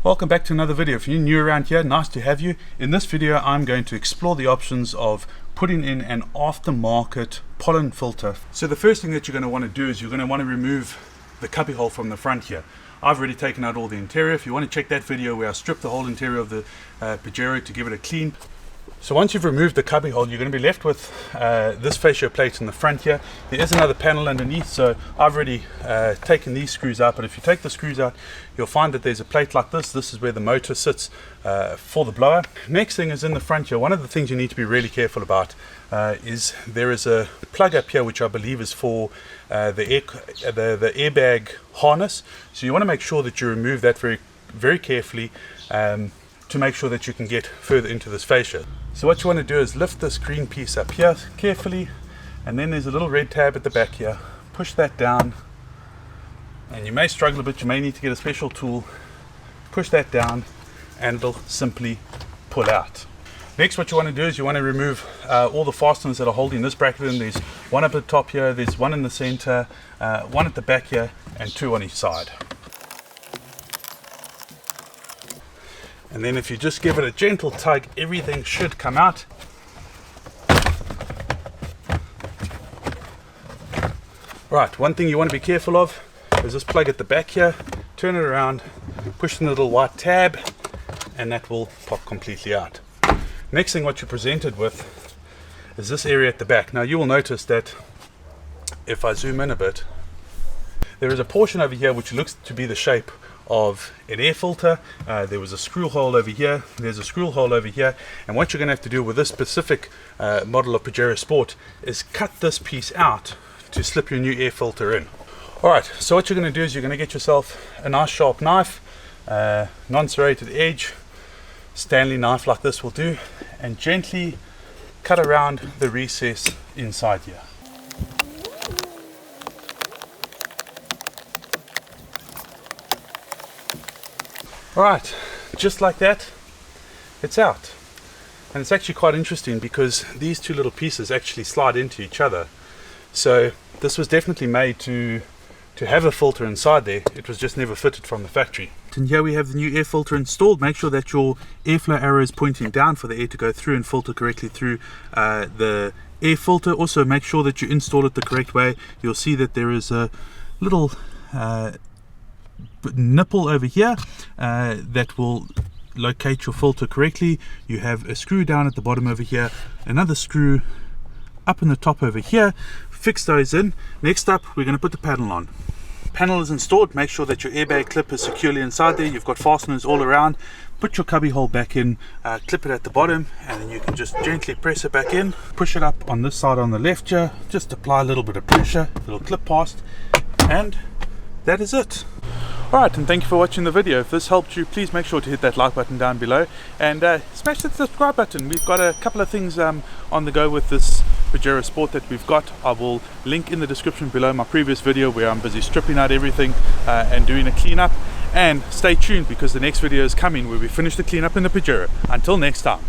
Welcome back to another video. If you're new around here, nice to have you. In this video I'm going to explore the options of putting in an aftermarket pollen filter. So the first thing that you're going to want to do is you're going to want to remove the cubby hole from the front here. I've already taken out all the interior. If you want to check that video where I stripped the whole interior of the Pajero to give it a clean. So once you've removed the cubby hole, you're going to be left with this fascia plate in the front here. There is another panel underneath, so I've already taken these screws out, but if you take the screws out, you'll find that there's a plate like this. This is where the motor sits for the blower. Next thing is in the front here. One of the things you need to be really careful about is there is a plug up here which I believe is for the airbag harness. So you want to make sure that you remove that very carefully to make sure that you can get further into this fascia. So what you want to do is lift this green piece up here carefully, and then there's a little red tab at the back here. Push that down, and you may struggle a bit, you may need to get a special tool. Push that down and it'll simply pull out. Next, what you want to do is you want to remove all the fasteners that are holding this bracket in. There's one up at the top here, there's one in the center, one at the back here, and two on each side. And then if you just give it a gentle tug, everything should come out. Right, one thing you want to be careful of is this plug at the back here. Turn it around, push the little white tab, and that will pop completely out. Next thing what you're presented with is this area at the back. Now you will notice that if I zoom in a bit, there is a portion over here which looks to be the shape of an air filter. There was a screw hole over here, there's a screw hole over here, and what you're going to have to do with this specific model of Pajero Sport is cut this piece out to slip your new air filter in. Alright, so what you're going to do is you're going to get yourself a nice sharp knife, non-serrated edge, Stanley knife like this will do, and gently cut around the recess inside here. Alright, just like that, it's out. And it's actually quite interesting because these two little pieces actually slide into each other. So this was definitely made to have a filter inside there. It was just never fitted from the factory. And here we have the new air filter installed. Make sure that your airflow arrow is pointing down for the air to go through and filter correctly through the air filter. Also make sure that you install it the correct way. You'll see that there is a little nipple over here that will locate your filter correctly. You have a screw down at the bottom over here, another screw up in the top over here. Fix those in. Next up, we're going to put the panel on. Panel is installed. Make sure that your airbag clip is securely inside there. You've got fasteners all around. Put your cubby hole back in, clip it at the bottom, and then you can just gently press it back in. Push it up on this side on the left here. Just apply a little bit of pressure, it'll clip past, and that is it. Alright, and thank you for watching the video. If this helped you, please make sure to hit that like button down below and smash that subscribe button. We've got a couple of things on the go with this Pajero Sport that we've got. I will link in the description below my previous video where I'm busy stripping out everything and doing a cleanup. And stay tuned because the next video is coming where we finish the cleanup in the Pajero. Until next time.